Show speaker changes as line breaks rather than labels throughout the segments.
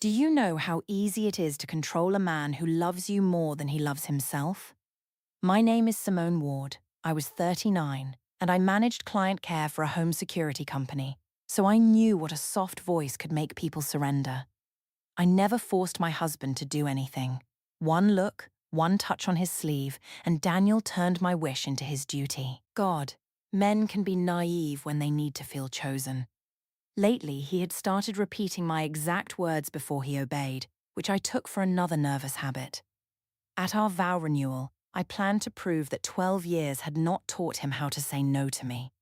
Do you know how easy it is to control a man who loves you more than he loves himself? My name is Simone Ward. I was 39, and I managed client care for a home security company, so I knew what a soft voice could make people surrender. I never forced my husband to do anything. One look, one touch on his sleeve, and Daniel turned my wish into his duty. God, men can be naive when they need to feel chosen. Lately, he had started repeating my exact words before he obeyed, which I took for another nervous habit. At our vow renewal, I planned to prove that 12 years had not taught him how to say no to me.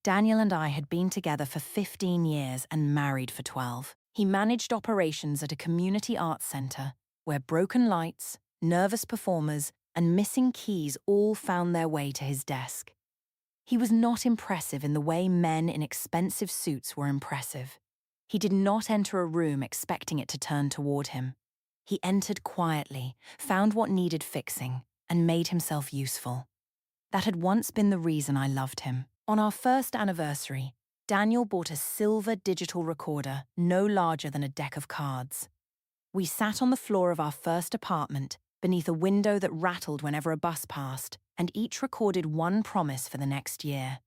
Daniel and I had been together for 15 years and married for 12. He managed operations at a community arts centre where broken lights, nervous performers, and missing keys all found their way to his desk. He was not impressive in the way men in expensive suits were impressive. He did not enter a room expecting it to turn toward him. He entered quietly, found what needed fixing, and made himself useful. That had once been the reason I loved him. On our first anniversary, Daniel bought a silver digital recorder no larger than a deck of cards. We sat on the floor of our first apartment, beneath a window that rattled whenever a bus passed, and each recorded one promise for the next year.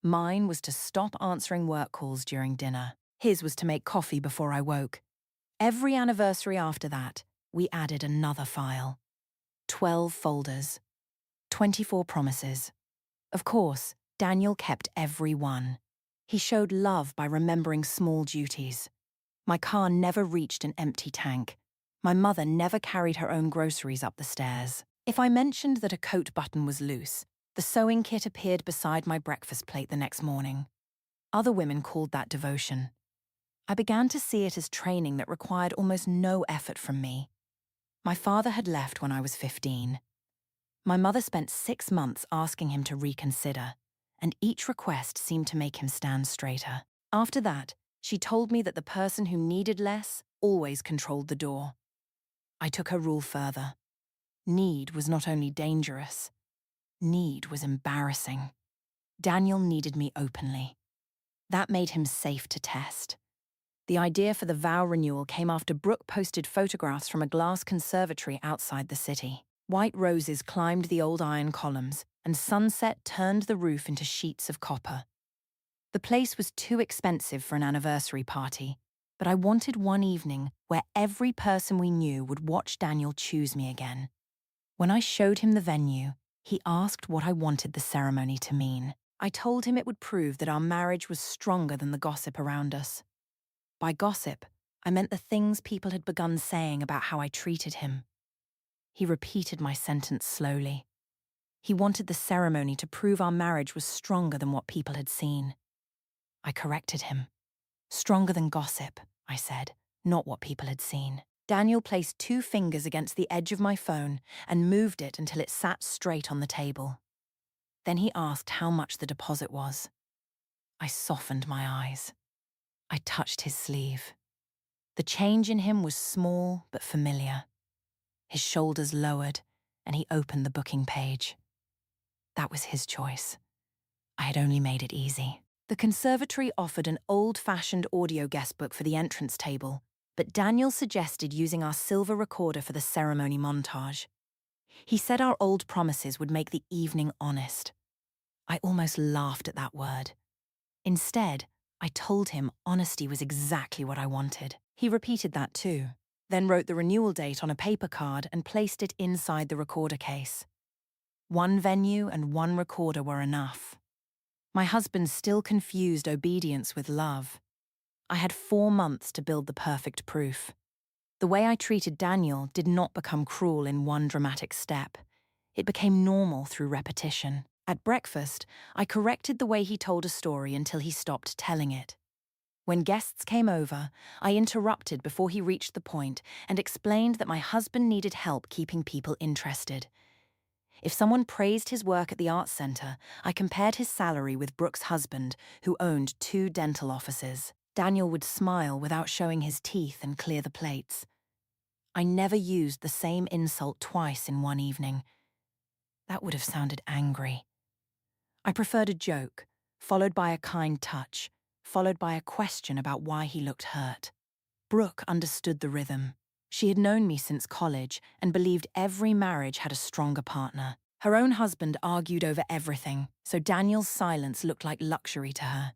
Mine was to stop answering work calls during dinner. His was to make coffee before I woke. Every anniversary after that, we added another file. 12 folders. 24 promises. Of course, Daniel kept every one. He showed love by remembering small duties. My car never reached an empty tank. My mother never carried her own groceries up the stairs. If I mentioned that a coat button was loose, the sewing kit appeared beside my breakfast plate the next morning. Other women called that devotion. I began to see it as training that required almost no effort from me. My father had left when I was 15. My mother spent 6 months asking him to reconsider, and each request seemed to make him stand straighter. After that, she told me that the person who needed less always controlled the door. I took her rule further. Need was not only dangerous, need was embarrassing. Daniel needed me openly. That made him safe to test. The idea for the vow renewal came after Brooke posted photographs from a glass conservatory outside the city. White roses climbed the old iron columns, and sunset turned the roof into sheets of copper. The place was too expensive for an anniversary party, but I wanted one evening where every person we knew would watch Daniel choose me again. When I showed him the venue, he asked what I wanted the ceremony to mean. I told him it would prove that our marriage was stronger than the gossip around us. By gossip, I meant the things people had begun saying about how I treated him. He repeated my sentence slowly. He wanted the ceremony to prove our marriage was stronger than what people had seen. I corrected him. Stronger than gossip, I said, not what people had seen. Daniel placed 2 fingers against the edge of my phone and moved it until it sat straight on the table. Then he asked how much the deposit was. I softened my eyes. I touched his sleeve. The change in him was small but familiar. His shoulders lowered, and he opened the booking page. That was his choice. I had only made it easy. The conservatory offered an old-fashioned audio guestbook for the entrance table, but Daniel suggested using our silver recorder for the ceremony montage. He said our old promises would make the evening honest. I almost laughed at that word. Instead, I told him honesty was exactly what I wanted. He repeated that too, then wrote the renewal date on a paper card and placed it inside the recorder case. One venue and one recorder were enough. My husband still confused obedience with love. I had 4 months to build the perfect proof. The way I treated Daniel did not become cruel in one dramatic step. It became normal through repetition. At breakfast, I corrected the way he told a story until he stopped telling it. When guests came over, I interrupted before he reached the point and explained that my husband needed help keeping people interested. If someone praised his work at the arts centre, I compared his salary with Brooke's husband, who owned 2 dental offices. Daniel would smile without showing his teeth and clear the plates. I never used the same insult twice in one evening. That would have sounded angry. I preferred a joke, followed by a kind touch, followed by a question about why he looked hurt. Brooke understood the rhythm. She had known me since college and believed every marriage had a stronger partner. Her own husband argued over everything, so Daniel's silence looked like luxury to her.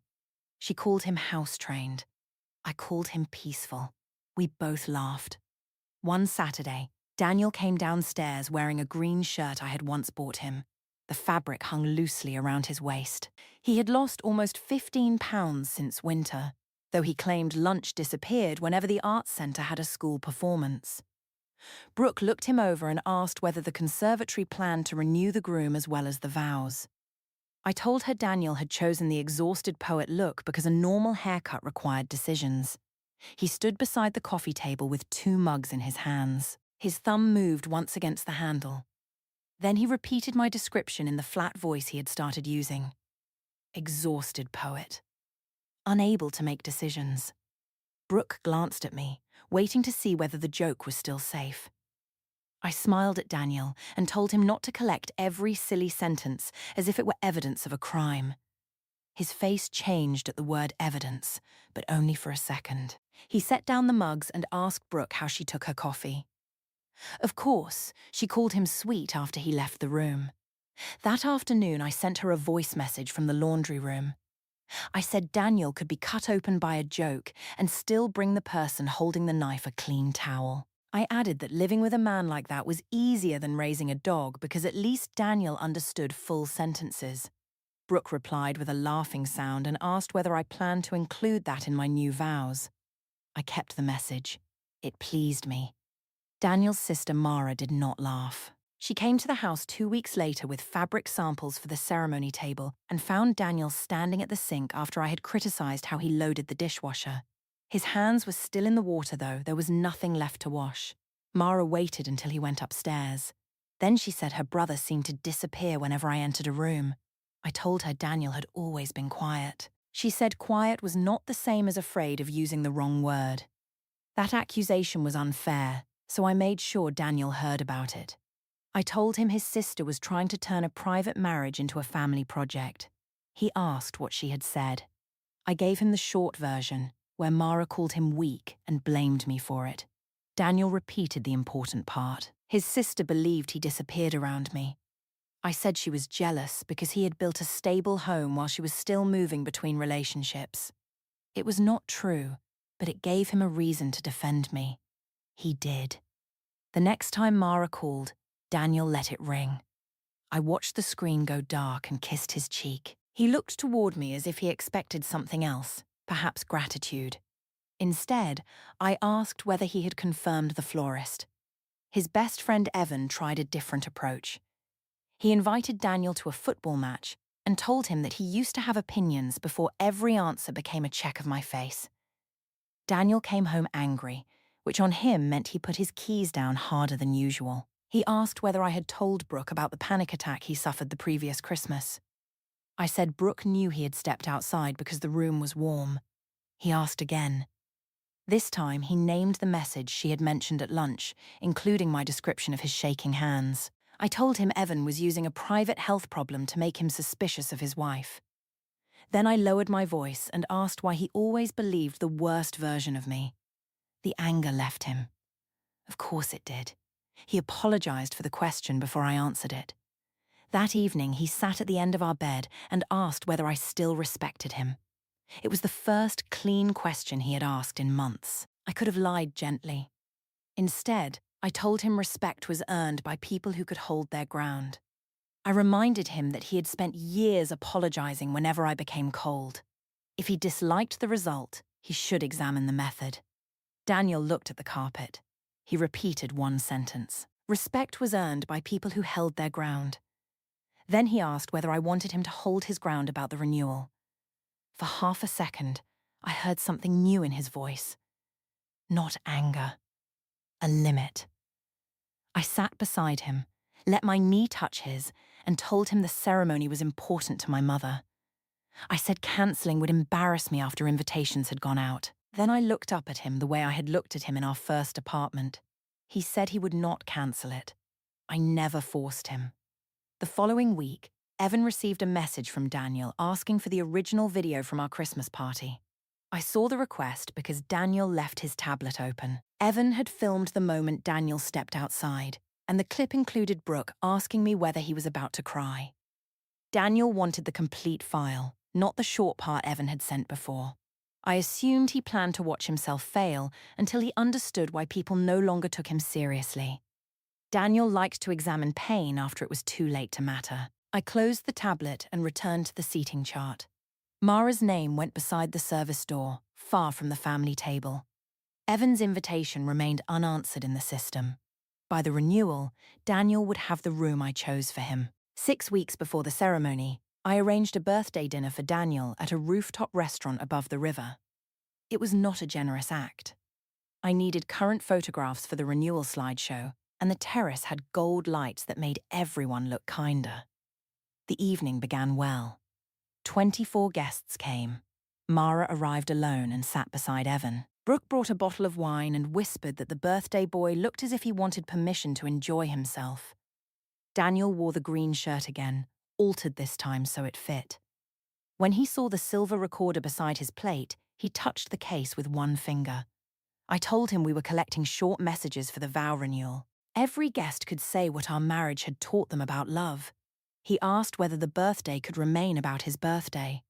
She called him house-trained. I called him peaceful. We both laughed. One Saturday, Daniel came downstairs wearing a green shirt I had once bought him. The fabric hung loosely around his waist. He had lost almost 15 pounds since winter, though he claimed lunch disappeared whenever the arts centre had a school performance. Brooke looked him over and asked whether the conservatory planned to renew the groom as well as the vows. I told her Daniel had chosen the exhausted poet look because a normal haircut required decisions. He stood beside the coffee table with 2 mugs in his hands. His thumb moved once against the handle. Then he repeated my description in the flat voice he had started using. Exhausted poet. Unable to make decisions. Brooke glanced at me, waiting to see whether the joke was still safe. I smiled at Daniel and told him not to collect every silly sentence as if it were evidence of a crime. His face changed at the word evidence, but only for a second. He set down the mugs and asked Brooke how she took her coffee. Of course, she called him sweet after he left the room. That afternoon, I sent her a voice message from the laundry room. I said Daniel could be cut open by a joke and still bring the person holding the knife a clean towel. I added that living with a man like that was easier than raising a dog because at least Daniel understood full sentences. Brooke replied with a laughing sound and asked whether I planned to include that in my new vows. I kept the message. It pleased me. Daniel's sister Mara did not laugh. She came to the house 2 weeks later with fabric samples for the ceremony table and found Daniel standing at the sink after I had criticized how he loaded the dishwasher. His hands were still in the water, though. There was nothing left to wash. Mara waited until he went upstairs. Then she said her brother seemed to disappear whenever I entered a room. I told her Daniel had always been quiet. She said quiet was not the same as afraid of using the wrong word. That accusation was unfair, so I made sure Daniel heard about it. I told him his sister was trying to turn a private marriage into a family project. He asked what she had said. I gave him the short version, where Mara called him weak and blamed me for it. Daniel repeated the important part. His sister believed he disappeared around me. I said she was jealous because he had built a stable home while she was still moving between relationships. It was not true, but it gave him a reason to defend me. He did. The next time Mara called, Daniel let it ring. I watched the screen go dark and kissed his cheek. He looked toward me as if he expected something else, perhaps gratitude. Instead, I asked whether he had confirmed the florist. His best friend Evan tried a different approach. He invited Daniel to a football match and told him that he used to have opinions before every answer became a check of my face. Daniel came home angry, which on him meant he put his keys down harder than usual. He asked whether I had told Brooke about the panic attack he suffered the previous Christmas. I said Brooke knew he had stepped outside because the room was warm. He asked again. This time, he named the message she had mentioned at lunch, including my description of his shaking hands. I told him Evan was using a private health problem to make him suspicious of his wife. Then I lowered my voice and asked why he always believed the worst version of me. The anger left him. Of course it did. He apologized for the question before I answered it. That evening, he sat at the end of our bed and asked whether I still respected him. It was the first clean question he had asked in months. I could have lied gently. Instead, I told him respect was earned by people who could hold their ground. I reminded him that he had spent years apologizing whenever I became cold. If he disliked the result, he should examine the method. Daniel looked at the carpet. He repeated one sentence. Respect was earned by people who held their ground. Then he asked whether I wanted him to hold his ground about the renewal. For half a second, I heard something new in his voice. Not anger. A limit. I sat beside him, let my knee touch his, and told him the ceremony was important to my mother. I said cancelling would embarrass me after invitations had gone out. Then I looked up at him the way I had looked at him in our first apartment. He said he would not cancel it. I never forced him. The following week, Evan received a message from Daniel asking for the original video from our Christmas party. I saw the request because Daniel left his tablet open. Evan had filmed the moment Daniel stepped outside, and the clip included Brooke asking me whether he was about to cry. Daniel wanted the complete file, not the short part Evan had sent before. I assumed he planned to watch himself fail until he understood why people no longer took him seriously. Daniel liked to examine pain after it was too late to matter. I closed the tablet and returned to the seating chart. Mara's name went beside the service door, far from the family table. Evan's invitation remained unanswered in the system. By the renewal, Daniel would have the room I chose for him. 6 weeks before the ceremony, I arranged a birthday dinner for Daniel at a rooftop restaurant above the river. It was not a generous act. I needed current photographs for the renewal slideshow, and the terrace had gold lights that made everyone look kinder. The evening began well. 24 guests came. Mara arrived alone and sat beside Evan. Brooke brought a bottle of wine and whispered that the birthday boy looked as if he wanted permission to enjoy himself. Daniel wore the green shirt again, altered this time so it fit. When he saw the silver recorder beside his plate, he touched the case with one finger. I told him we were collecting short messages for the vow renewal. Every guest could say what our marriage had taught them about love. He asked whether the birthday could remain about his birthday.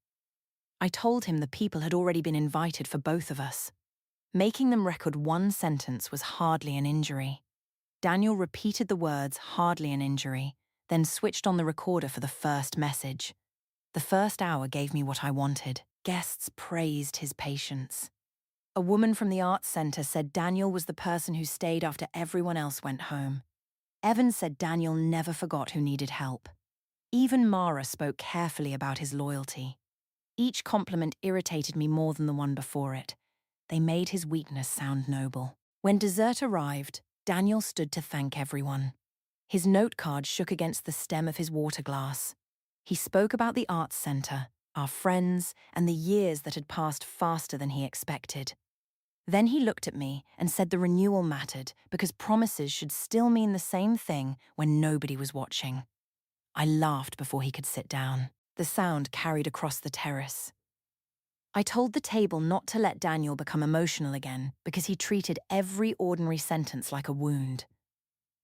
I told him the people had already been invited for both of us. Making them record one sentence was hardly an injury. Daniel repeated the words, hardly an injury, then switched on the recorder for the first message. The first hour gave me what I wanted. Guests praised his patience. A woman from the arts centre said Daniel was the person who stayed after everyone else went home. Evan said Daniel never forgot who needed help. Even Mara spoke carefully about his loyalty. Each compliment irritated me more than the one before it. They made his weakness sound noble. When dessert arrived, Daniel stood to thank everyone. His note card shook against the stem of his water glass. He spoke about the arts centre, our friends, and the years that had passed faster than he expected. Then he looked at me and said the renewal mattered because promises should still mean the same thing when nobody was watching. I laughed before he could sit down. The sound carried across the terrace. I told the table not to let Daniel become emotional again because he treated every ordinary sentence like a wound.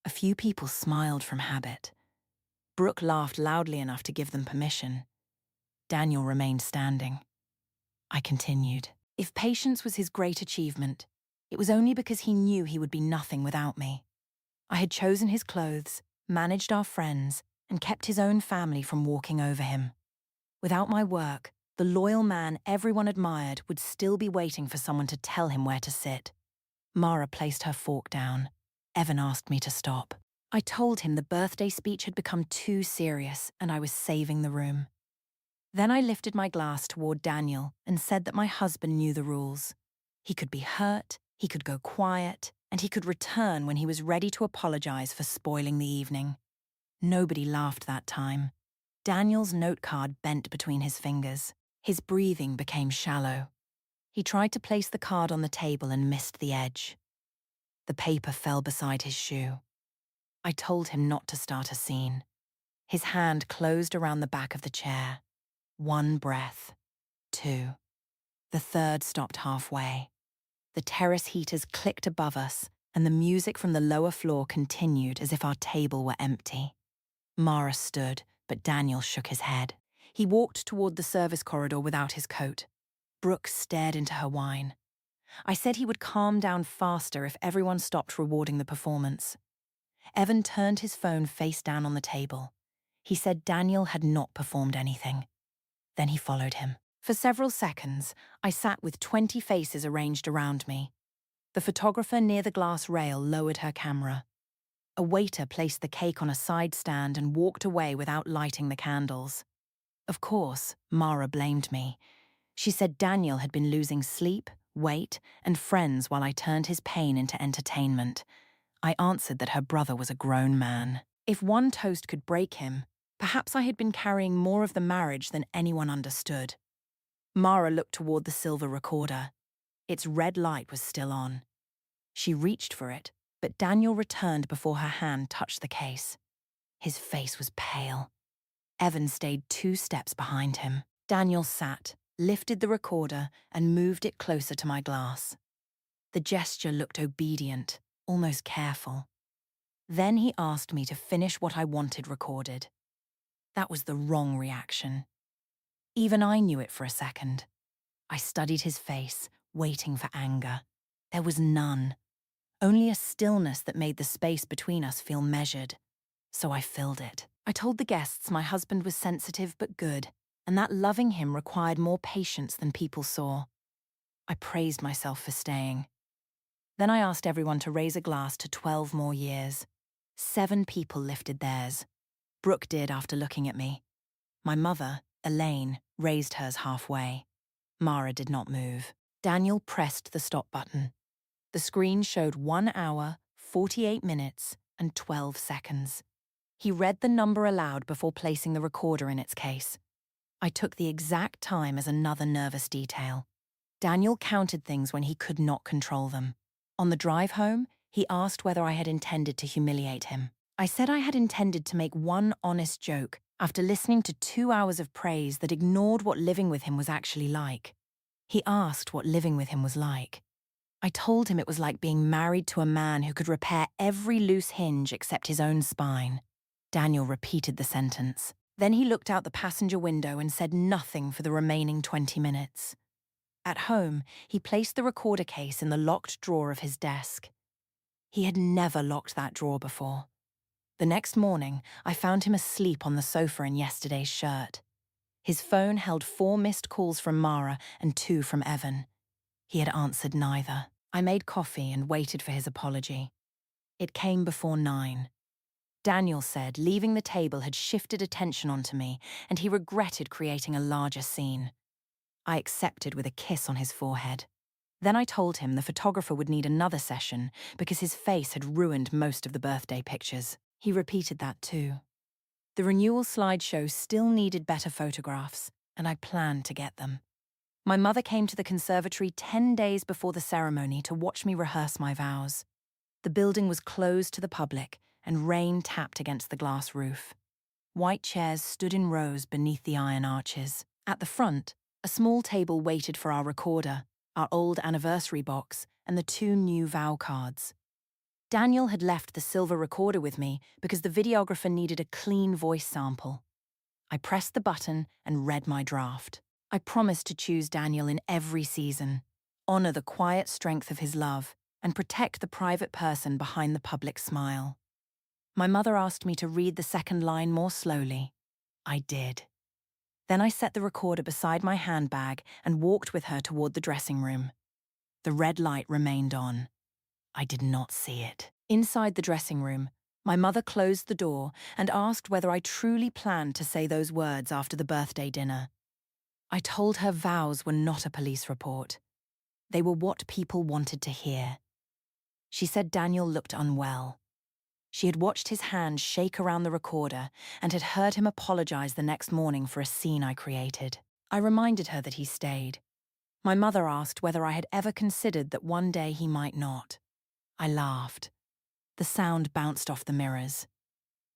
A few people smiled from habit. Brooke laughed loudly enough to give them permission. Daniel remained standing. I continued. If patience was his great achievement, it was only because he knew he would be nothing without me. I had chosen his clothes, managed our friends, and kept his own family from walking over him. Without my work, the loyal man everyone admired would still be waiting for someone to tell him where to sit. Mara placed her fork down. Evan asked me to stop. I told him the birthday speech had become too serious and I was saving the room. Then I lifted my glass toward Daniel and said that my husband knew the rules. He could be hurt, he could go quiet, and he could return when he was ready to apologize for spoiling the evening. Nobody laughed that time. Daniel's note card bent between his fingers. His breathing became shallow. He tried to place the card on the table and missed the edge. The paper fell beside his shoe. I told him not to start a scene. His hand closed around the back of the chair. 1 breath. 2. The third stopped halfway. The terrace heaters clicked above us, and the music from the lower floor continued as if our table were empty. Mara stood, but Daniel shook his head. He walked toward the service corridor without his coat. Brooke stared into her wine. I said he would calm down faster if everyone stopped rewarding the performance. Evan turned his phone face down on the table. He said Daniel had not performed anything. Then he followed him. For several seconds, I sat with 20 faces arranged around me. The photographer near the glass rail lowered her camera. A waiter placed the cake on a side stand and walked away without lighting the candles. Of course, Mara blamed me. She said Daniel had been losing sleep, weight, and friends while I turned his pain into entertainment. I answered that her brother was a grown man. If one toast could break him, perhaps I had been carrying more of the marriage than anyone understood. Mara looked toward the silver recorder. Its red light was still on. She reached for it, but Daniel returned before her hand touched the case. His face was pale. Evan stayed 2 steps behind him. Daniel sat, lifted the recorder, and moved it closer to my glass. The gesture looked obedient, almost careful. Then he asked me to finish what I wanted recorded. That was the wrong reaction. Even I knew it for a second. I studied his face, waiting for anger. There was none. Only a stillness that made the space between us feel measured. So I filled it. I told the guests my husband was sensitive but good, and that loving him required more patience than people saw. I praised myself for staying. Then I asked everyone to raise a glass to 12 more years. 7 people lifted theirs. Brooke did after looking at me. My mother, Elaine, raised hers halfway. Mara did not move. Daniel pressed the stop button. The screen showed 1 hour, 48 minutes, and 12 seconds. He read the number aloud before placing the recorder in its case. I took the exact time as another nervous detail. Daniel counted things when he could not control them. On the drive home, he asked whether I had intended to humiliate him. I said I had intended to make one honest joke after listening to 2 hours of praise that ignored what living with him was actually like. He asked what living with him was like. I told him it was like being married to a man who could repair every loose hinge except his own spine. Daniel repeated the sentence. Then he looked out the passenger window and said nothing for the remaining 20 minutes. At home, he placed the recorder case in the locked drawer of his desk. He had never locked that drawer before. The next morning, I found him asleep on the sofa in yesterday's shirt. His phone held 4 missed calls from Mara and 2 from Evan. He had answered neither. I made coffee and waited for his apology. It came before 9. Daniel said leaving the table had shifted attention onto me, and he regretted creating a larger scene. I accepted with a kiss on his forehead. Then I told him the photographer would need another session because his face had ruined most of the birthday pictures. He repeated that too. The renewal slideshow still needed better photographs, and I planned to get them. My mother came to the conservatory 10 days before the ceremony to watch me rehearse my vows. The building was closed to the public, and rain tapped against the glass roof. White chairs stood in rows beneath the iron arches. At the front, a small table waited for our recorder, our old anniversary box, and the 2 new vow cards. Daniel had left the silver recorder with me because the videographer needed a clean voice sample. I pressed the button and read my draft. I promised to choose Daniel in every season, honor the quiet strength of his love, and protect the private person behind the public smile. My mother asked me to read the second line more slowly. I did. Then I set the recorder beside my handbag and walked with her toward the dressing room. The red light remained on. I did not see it. Inside the dressing room, my mother closed the door and asked whether I truly planned to say those words after the birthday dinner. I told her vows were not a police report. They were what people wanted to hear. She said Daniel looked unwell. She had watched his hand shake around the recorder and had heard him apologize the next morning for a scene I created. I reminded her that he stayed. My mother asked whether I had ever considered that one day he might not. I laughed. The sound bounced off the mirrors.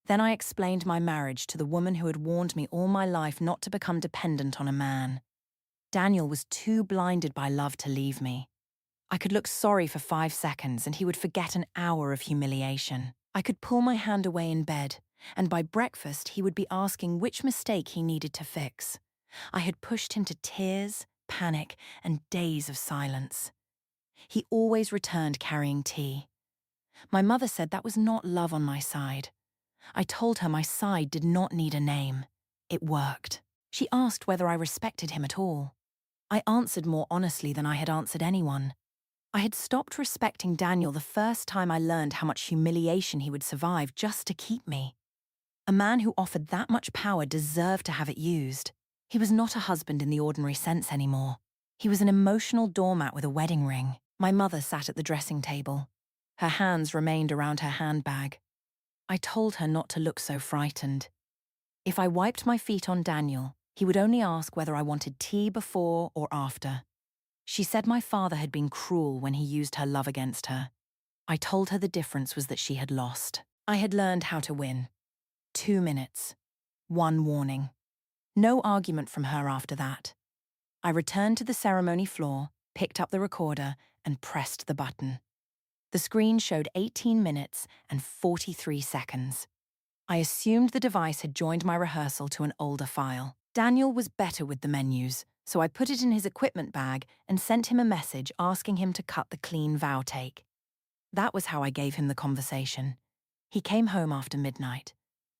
Then I explained my marriage to the woman who had warned me all my life not to become dependent on a man. Daniel was too blinded by love to leave me. I could look sorry for 5 seconds and he would forget an hour of humiliation. I could pull my hand away in bed, and by breakfast he would be asking which mistake he needed to fix. I had pushed him to tears, panic, and days of silence. He always returned carrying tea. My mother said that was not love on my side. I told her my side did not need a name. It worked. She asked whether I respected him at all. I answered more honestly than I had answered anyone. I had stopped respecting Daniel the first time I learned how much humiliation he would survive just to keep me. A man who offered that much power deserved to have it used. He was not a husband in the ordinary sense anymore. He was an emotional doormat with a wedding ring. My mother sat at the dressing table. Her hands remained around her handbag. I told her not to look so frightened. If I wiped my feet on Daniel, he would only ask whether I wanted tea before or after. She said my father had been cruel when he used her love against her. I told her the difference was that she had lost. I had learned how to win. 2 minutes. 1 warning. No argument from her after that. I returned to the ceremony floor, picked up the recorder, and pressed the button. The screen showed 18 minutes and 43 seconds. I assumed the device had joined my rehearsal to an older file. Daniel was better with the menus, so I put it in his equipment bag and sent him a message asking him to cut the clean vow take. That was how I gave him the conversation. He came home after midnight.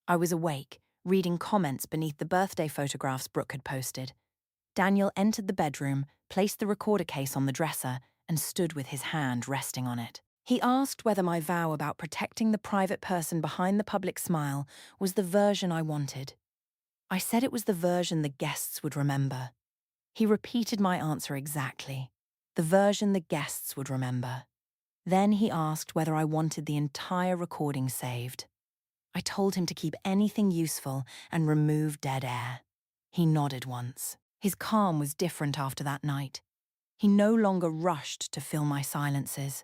I was awake, reading comments beneath the birthday photographs Brooke had posted. Daniel entered the bedroom, placed the recorder case on the dresser, and stood with his hand resting on it. He asked whether my vow about protecting the private person behind the public smile was the version I wanted. I said it was the version the guests would remember. He repeated my answer exactly. The version the guests would remember. Then he asked whether I wanted the entire recording saved. I told him to keep anything useful and remove dead air. He nodded once. His calm was different after that night. He no longer rushed to fill my silences.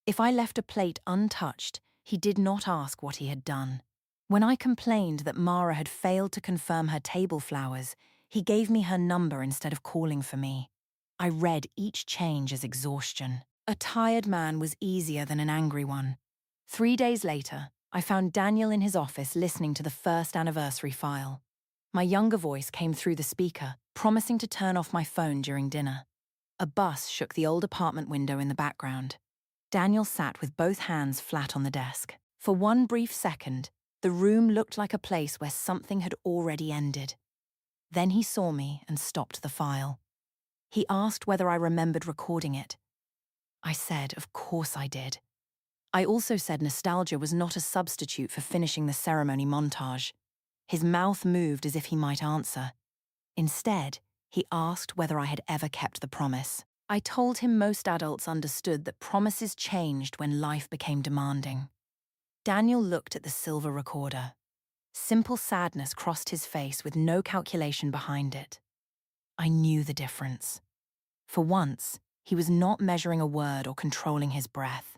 If I left a plate untouched, he did not ask what he had done. When I complained that Mara had failed to confirm her table flowers, he gave me her number instead of calling for me. I read each change as exhaustion. A tired man was easier than an angry one. 3 days later, I found Daniel in his office listening to the first anniversary file. My younger voice came through the speaker, promising to turn off my phone during dinner. A bus shook the old apartment window in the background. Daniel sat with both hands flat on the desk. For one brief second, the room looked like a place where something had already ended. Then he saw me and stopped the file. He asked whether I remembered recording it. I said, of course I did. I also said nostalgia was not a substitute for finishing the ceremony montage. His mouth moved as if he might answer. Instead, he asked whether I had ever kept the promise. I told him most adults understood that promises changed when life became demanding. Daniel looked at the silver recorder. Simple sadness crossed his face with no calculation behind it. I knew the difference. For once, he was not measuring a word or controlling his breath.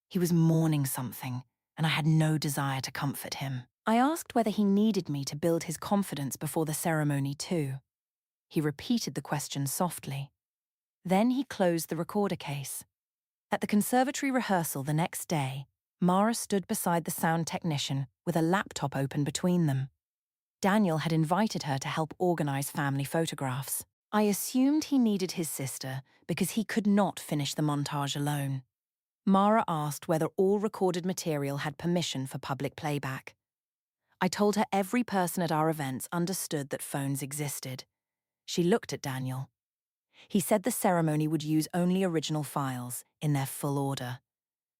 He was mourning something, and I had no desire to comfort him. I asked whether he needed me to build his confidence before the ceremony too. He repeated the question softly. Then he closed the recorder case. At the conservatory rehearsal the next day, Mara stood beside the sound technician with a laptop open between them. Daniel had invited her to help organize family photographs. I assumed he needed his sister because he could not finish the montage alone. Mara asked whether all recorded material had permission for public playback. I told her every person at our events understood that phones existed. She looked at Daniel. He said the ceremony would use only original files, in their full order.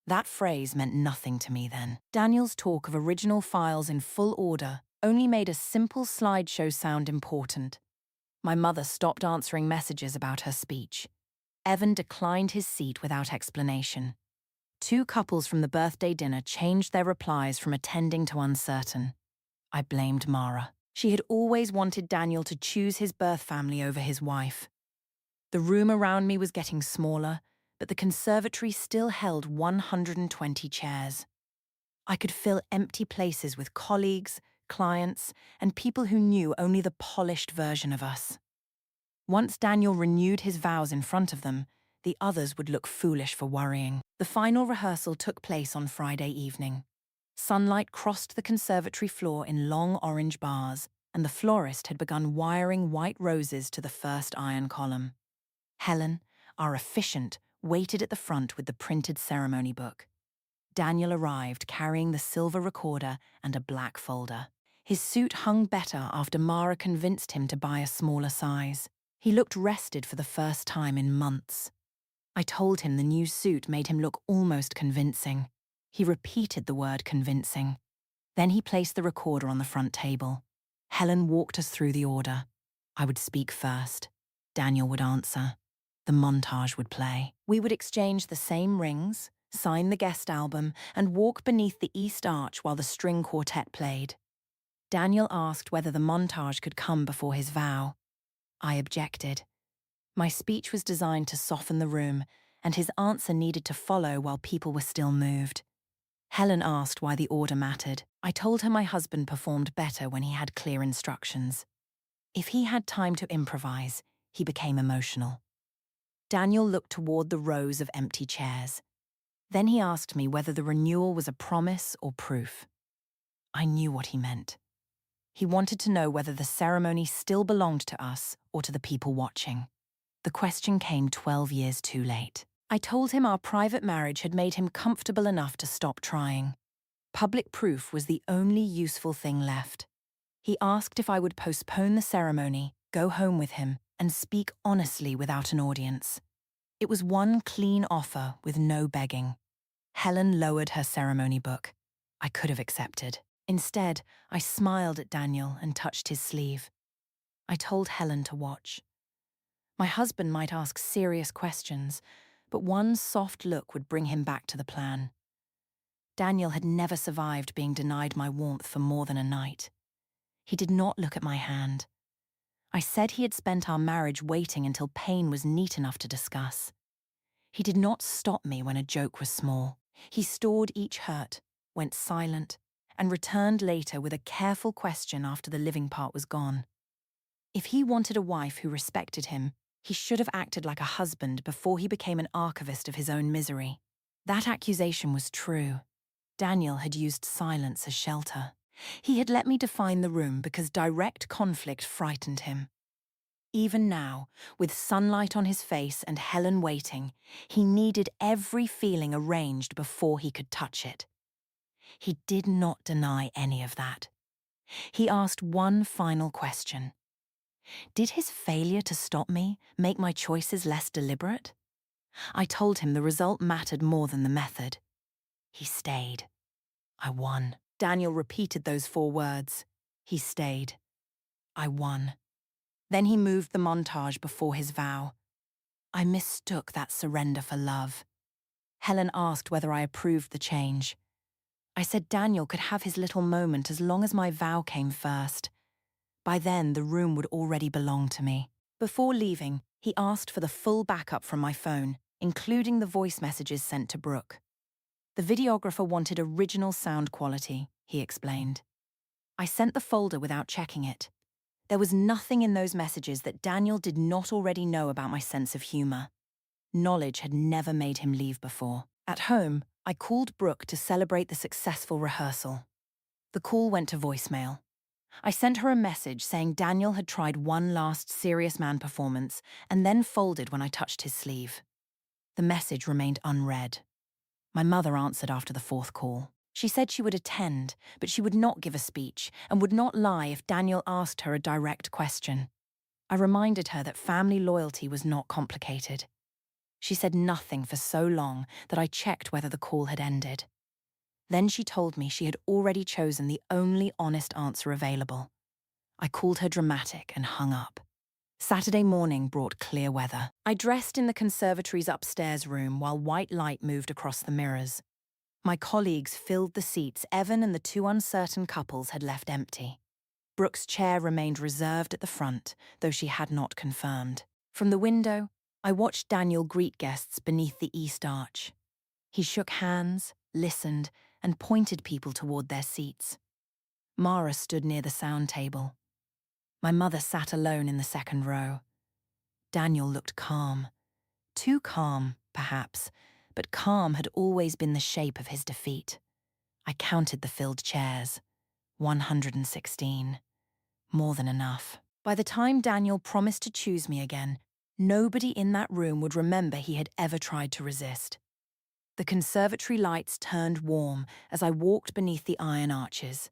That phrase meant nothing to me then. Daniel's talk of original files in full order only made a simple slideshow sound important. My mother stopped answering messages about her speech. Evan declined his seat without explanation. 2 couples from the birthday dinner changed their replies from attending to uncertain. I blamed Mara. She had always wanted Daniel to choose his birth family over his wife. The room around me was getting smaller, but the conservatory still held 120 chairs. I could fill empty places with colleagues, clients, and people who knew only the polished version of us. Once Daniel renewed his vows in front of them, the others would look foolish for worrying. The final rehearsal took place on Friday evening. Sunlight crossed the conservatory floor in long orange bars, and the florist had begun wiring white roses to the first iron column. Helen, our officiant, waited at the front with the printed ceremony book. Daniel arrived carrying the silver recorder and a black folder. His suit hung better after Mara convinced him to buy a smaller size. He looked rested for the first time in months. I told him the new suit made him look almost convincing. He repeated the word convincing. Then he placed the recorder on the front table. Helen walked us through the order. I would speak first. Daniel would answer. The montage would play. We would exchange the same rings, sign the guest album, and walk beneath the east arch while the string quartet played. Daniel asked whether the montage could come before his vow. I objected. My speech was designed to soften the room, and his answer needed to follow while people were still moved. Helen asked why the order mattered. I told her my husband performed better when he had clear instructions. If he had time to improvise, He became emotional. Daniel looked toward the rows of empty chairs. Then he asked me whether the renewal was a promise or proof. I knew what he meant. He wanted to know whether the ceremony still belonged to us or to the people watching. The question came 12 years too late. I told him our private marriage had made him comfortable enough to stop trying. Public proof was the only useful thing left. He asked if I would postpone the ceremony, go home with him, and speak honestly without an audience. It was one clean offer with no begging. Helen lowered her ceremony book. I could have accepted. Instead, I smiled at Daniel and touched his sleeve. I told Helen to watch. My husband might ask serious questions, but one soft look would bring him back to the plan. Daniel had never survived being denied my warmth for more than a night. He did not look at my hand. I said he had spent our marriage waiting until pain was neat enough to discuss. He did not stop me when a joke was small. He stored each hurt, went silent, and returned later with a careful question after the living part was gone. If he wanted a wife who respected him, he should have acted like a husband before he became an archivist of his own misery. That accusation was true. Daniel had used silence as shelter. He had let me define the room because direct conflict frightened him. Even now, with sunlight on his face and Helen waiting, he needed every feeling arranged before he could touch it. He did not deny any of that. He asked one final question. Did his failure to stop me make my choices less deliberate? I told him the result mattered more than the method. He stayed. I won. Daniel repeated those 4 words. He stayed. I won. Then he moved the montage before his vow. I mistook that surrender for love. Helen asked whether I approved the change. I said Daniel could have his little moment as long as my vow came first. By then, the room would already belong to me. Before leaving, he asked for the full backup from my phone, including the voice messages sent to Brooke. The videographer wanted original sound quality, he explained. I sent the folder without checking it. There was nothing in those messages that Daniel did not already know about my sense of humor. Knowledge had never made him leave before. At home, I called Brooke to celebrate the successful rehearsal. The call went to voicemail. I sent her a message saying Daniel had tried one last serious man performance and then folded when I touched his sleeve. The message remained unread. My mother answered after the 4th call. She said she would attend, but she would not give a speech and would not lie if Daniel asked her a direct question. I reminded her that family loyalty was not complicated. She said nothing for so long that I checked whether the call had ended. Then she told me she had already chosen the only honest answer available. I called her dramatic and hung up. Saturday morning brought clear weather. I dressed in the conservatory's upstairs room while white light moved across the mirrors. My colleagues filled the seats Evan and the 2 uncertain couples had left empty. Brooke's chair remained reserved at the front, though she had not confirmed. From the window, I watched Daniel greet guests beneath the east arch. He shook hands, listened, and pointed people toward their seats. Mara stood near the sound table. My mother sat alone in the 2nd row. Daniel looked calm. Too calm, perhaps, but calm had always been the shape of his defeat. I counted the filled chairs. 116. More than enough. By the time Daniel promised to choose me again, nobody in that room would remember he had ever tried to resist. The conservatory lights turned warm as I walked beneath the iron arches.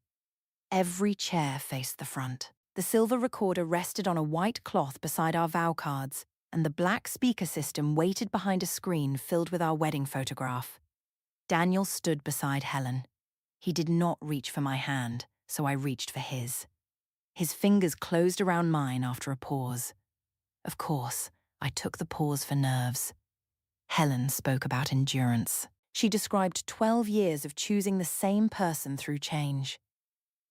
Every chair faced the front. The silver recorder rested on a white cloth beside our vow cards, and the black speaker system waited behind a screen filled with our wedding photograph. Daniel stood beside Helen. He did not reach for my hand, so I reached for his. His fingers closed around mine after a pause. Of course, I took the pause for nerves. Helen spoke about endurance. She described 12 years of choosing the same person through change.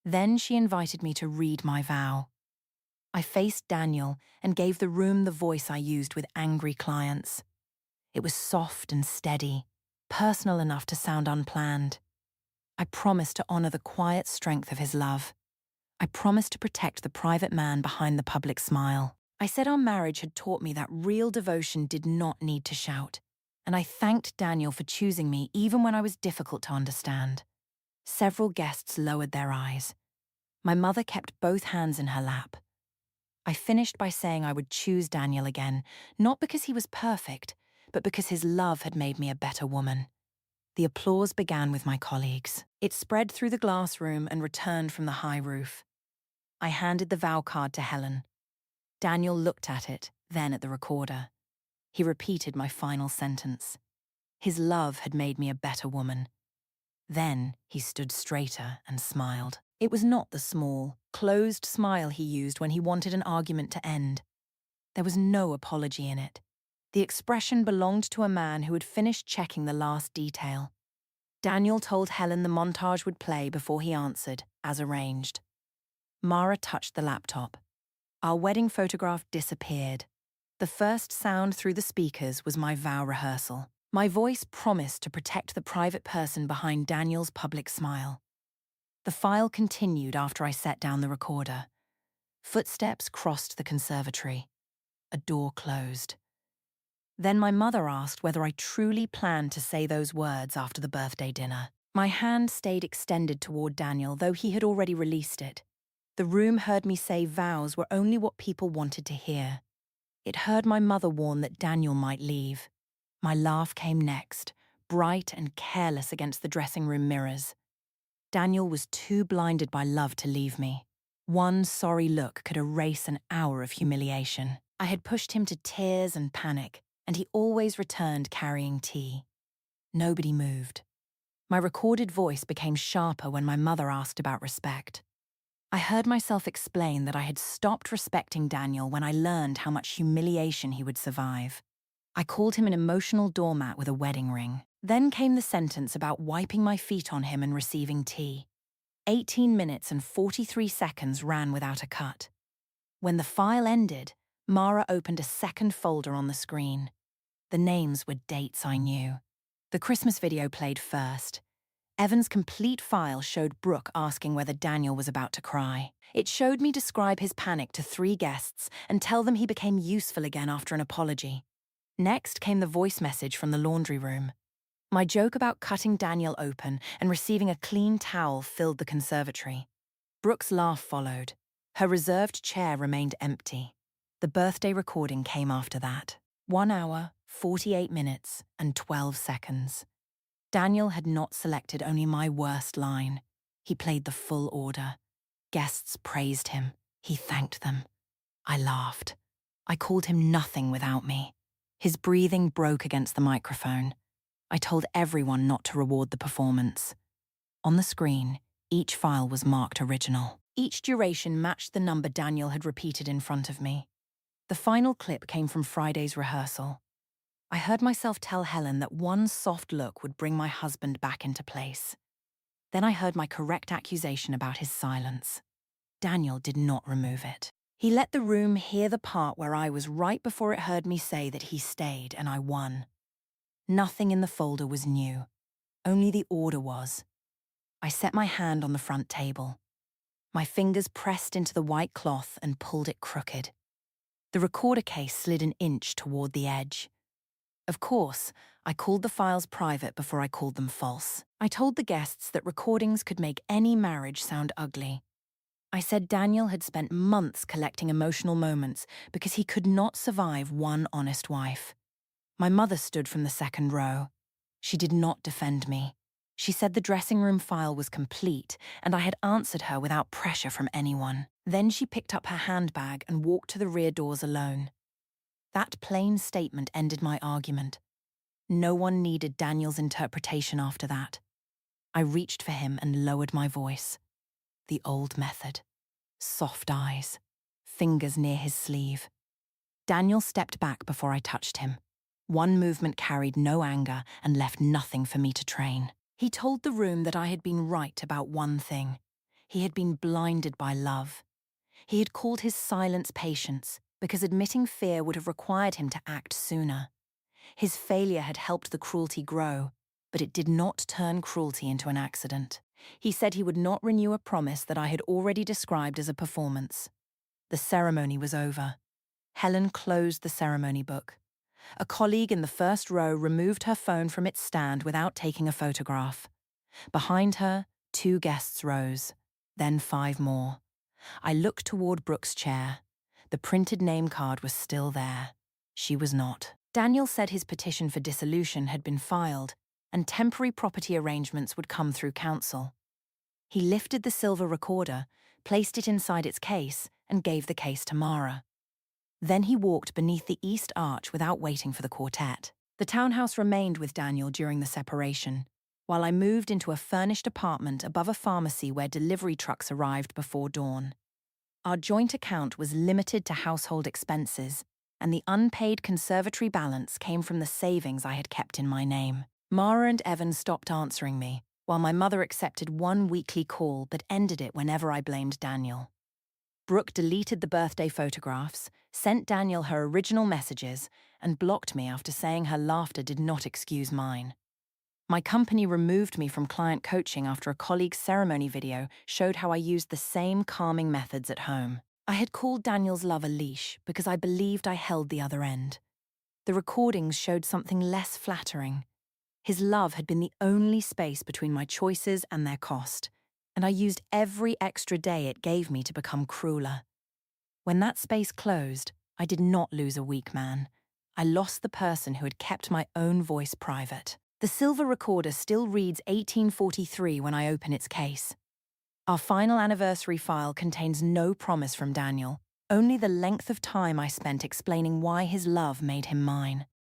Then she invited me to read my vow. I faced Daniel and gave the room the voice I used with angry clients. It was soft and steady, personal enough to sound unplanned. I promised to honor the quiet strength of his love. I promised to protect the private man behind the public smile. I said our marriage had taught me that real devotion did not need to shout, and I thanked Daniel for choosing me even when I was difficult to understand. Several guests lowered their eyes. My mother kept both hands in her lap. I finished by saying I would choose Daniel again, not because he was perfect, but because his love had made me a better woman. The applause began with my colleagues. It spread through the glass room and returned from the high roof. I handed the vow card to Helen. Daniel looked at it, then at the recorder. He repeated my final sentence. His love had made me a better woman. Then he stood straighter and smiled. It was not the small, closed smile he used when he wanted an argument to end. There was no apology in it. The expression belonged to a man who had finished checking the last detail. Daniel told Helen the montage would play before he answered, as arranged. Mara touched the laptop. Our wedding photograph disappeared. The first sound through the speakers was my vow rehearsal. My voice promised to protect the private person behind Daniel's public smile. The file continued after I set down the recorder. Footsteps crossed the conservatory. A door closed. Then my mother asked whether I truly planned to say those words after the birthday dinner. My hand stayed extended toward Daniel, though he had already released it. The room heard me say vows were only what people wanted to hear. It heard my mother warn that Daniel might leave. My laugh came next, bright and careless against the dressing room mirrors. Daniel was too blinded by love to leave me. One sorry look could erase an hour of humiliation. I had pushed him to tears and panic, and he always returned carrying tea. Nobody moved. My recorded voice became sharper when my mother asked about respect. I heard myself explain that I had stopped respecting Daniel when I learned how much humiliation he would survive. I called him an emotional doormat with a wedding ring. Then came the sentence about wiping my feet on him and receiving tea. 18 minutes and 43 seconds ran without a cut. When the file ended, Mara opened a second folder on the screen. The names were dates I knew. The Christmas video played first. Evan's complete file showed Brooke asking whether Daniel was about to cry. It showed me describe his panic to 3 guests and tell them he became useful again after an apology. Next came the voice message from the laundry room. My joke about cutting Daniel open and receiving a clean towel filled the conservatory. Brooke's laugh followed. Her reserved chair remained empty. The birthday recording came after that. 1 hour, 48 minutes, and 12 seconds. Daniel had not selected only my worst line. He played the full order. Guests praised him. He thanked them. I laughed. I called him nothing without me. His breathing broke against the microphone. I told everyone not to reward the performance. On the screen, each file was marked original. Each duration matched the number Daniel had repeated in front of me. The final clip came from Friday's rehearsal. I heard myself tell Helen that one soft look would bring my husband back into place. Then I heard my correct accusation about his silence. Daniel did not remove it. He let the room hear the part where I was right before it heard me say that he stayed and I won. Nothing in the folder was new. Only the order was. I set my hand on the front table. My fingers pressed into the white cloth and pulled it crooked. The recorder case slid an inch toward the edge. Of course, I called the files private before I called them false. I told the guests that recordings could make any marriage sound ugly. I said Daniel had spent months collecting emotional moments because he could not survive one honest wife. My mother stood from the second row. She did not defend me. She said the dressing room file was complete and I had answered her without pressure from anyone. Then she picked up her handbag and walked to the rear doors alone. That plain statement ended my argument. No one needed Daniel's interpretation after that. I reached for him and lowered my voice. The old method. Soft eyes. Fingers near his sleeve. Daniel stepped back before I touched him. One movement carried no anger and left nothing for me to train. He told the room that I had been right about one thing. He had been blinded by love. He had called his silence patience, because admitting fear would have required him to act sooner. His failure had helped the cruelty grow, but it did not turn cruelty into an accident. He said he would not renew a promise that I had already described as a performance. The ceremony was over. Helen closed the ceremony book. A colleague in the first row removed her phone from its stand without taking a photograph. Behind her, 2 guests rose, then 5 more. I looked toward Brooke's chair. The printed name card was still there. She was not. Daniel said his petition for dissolution had been filed, and temporary property arrangements would come through council. He lifted the silver recorder, placed it inside its case, and gave the case to Mara. Then he walked beneath the east arch without waiting for the quartet. The townhouse remained with Daniel during the separation, while I moved into a furnished apartment above a pharmacy where delivery trucks arrived before dawn. Our joint account was limited to household expenses, and the unpaid conservatory balance came from the savings I had kept in my name. Mara and Evan stopped answering me, while my mother accepted 1 weekly call but ended it whenever I blamed Daniel. Brooke deleted the birthday photographs, sent Daniel her original messages, and blocked me after saying her laughter did not excuse mine. My company removed me from client coaching after a colleague's ceremony video showed how I used the same calming methods at home. I had called Daniel's love a leash because I believed I held the other end. The recordings showed something less flattering. His love had been the only space between my choices and their cost, and I used every extra day it gave me to become crueler. When that space closed, I did not lose a weak man. I lost the person who had kept my own voice private. The silver recorder still reads 1843 when I open its case. Our final anniversary file contains no promise from Daniel, only the length of time I spent explaining why his love made him mine.